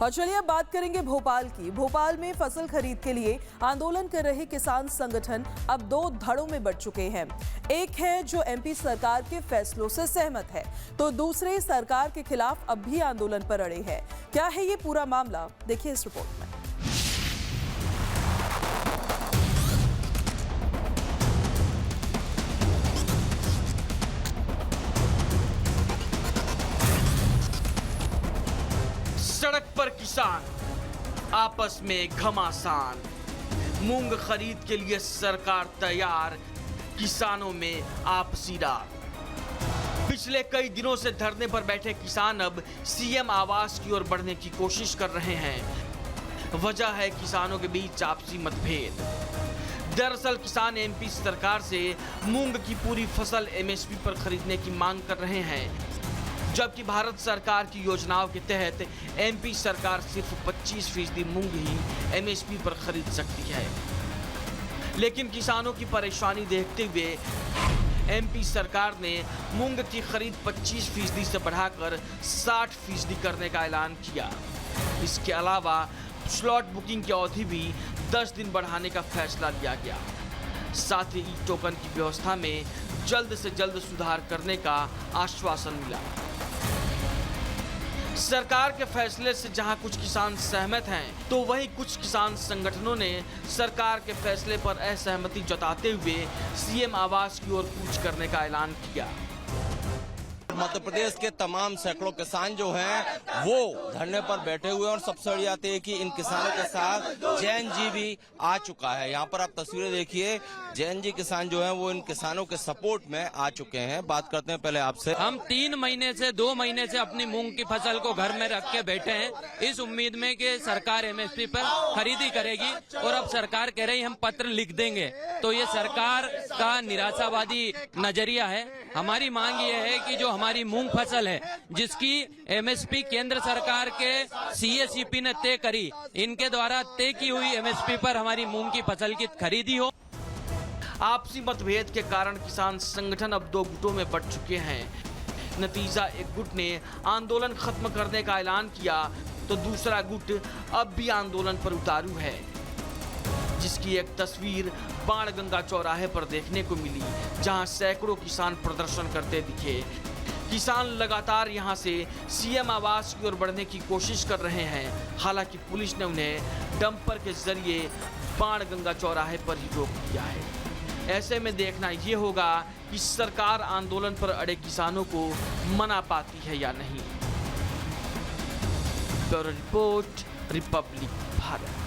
और चलिए अब बात करेंगे भोपाल की। भोपाल में फसल खरीद के लिए आंदोलन कर रहे किसान संगठन अब दो धड़ों में बंट चुके हैं। एक है जो एमपी सरकार के फैसलों से सहमत है, तो दूसरे सरकार के खिलाफ अब भी आंदोलन पर अड़े हैं। क्या है ये पूरा मामला, देखिए इस रिपोर्ट में। सड़क पर किसान आपस में घमासान, मूंग खरीद के लिए सरकार तैयार, किसानों में आपसी रार। पिछले कई दिनों से धरने पर बैठे किसान अब सीएम आवास की ओर बढ़ने की कोशिश कर रहे हैं। वजह है किसानों के बीच आपसी मतभेद। दरअसल किसान एमपी सरकार से मूंग की पूरी फसल एमएसपी पर खरीदने की मांग कर रहे हैं, जबकि भारत सरकार की योजनाओं के तहत एमपी सरकार सिर्फ 25% मूंग ही एमएसपी पर खरीद सकती है। लेकिन किसानों की परेशानी देखते हुए एमपी सरकार ने मूंग की खरीद 25% से बढ़ाकर 60% करने का ऐलान किया। इसके अलावा स्लॉट बुकिंग की अवधि भी 10 दिन बढ़ाने का फैसला लिया गया। साथ ही ई टोकन की व्यवस्था में जल्द से जल्द सुधार करने का आश्वासन मिला। सरकार के फैसले से जहां कुछ किसान सहमत हैं, तो वहीं कुछ किसान संगठनों ने सरकार के फैसले पर असहमति जताते हुए सीएम आवास की ओर कूच करने का ऐलान किया। मध्य प्रदेश के तमाम सैकड़ों किसान जो हैं वो धरने पर बैठे हुए हैं और सबसे बड़ी बात है कि इन किसानों के साथ जैन जी भी आ चुका है। यहाँ पर आप तस्वीरें देखिए, जैन जी किसान जो हैं वो इन किसानों के सपोर्ट में आ चुके हैं। बात करते हैं पहले आपसे। हम 2 महीने से अपनी मूंग की फसल को घर में रख के बैठे हैं, इस उम्मीद में कि सरकार एमएसपी पर खरीदी करेगी, और अब सरकार कह रही हम पत्र लिख देंगे। तो ये सरकार का निराशावादी नजरिया है। हमारी मांग ये है कि जो हमारी मूंग फसल है, जिसकी एमएसपी केंद्र सरकार के सीएसीपी ने तय करी, इनके द्वारा तय की हुई एमएसपी पर हमारी मूंग की फसल की खरीदी हो। आपसी मतभेद के कारण किसान संगठन अब 2 गुटों में बंट चुके हैं। नतीजा, एक गुट ने आंदोलन खत्म करने का ऐलान किया, तो दूसरा गुट अब भी आंदोलन पर उतारू है, जिसकी एक तस्वीर बाणगंगा चौराहे पर देखने को मिली, जहां सैकड़ों किसान प्रदर्शन करते दिखे। किसान लगातार यहां से सीएम आवास की ओर बढ़ने की कोशिश कर रहे हैं। हालांकि पुलिस ने उन्हें डंपर के जरिए बाणगंगा चौराहे पर ही रोक दिया है। ऐसे में देखना ये होगा कि सरकार आंदोलन पर अड़े किसानों को मना पाती है या नहीं। Bureau report, Republic Bharat.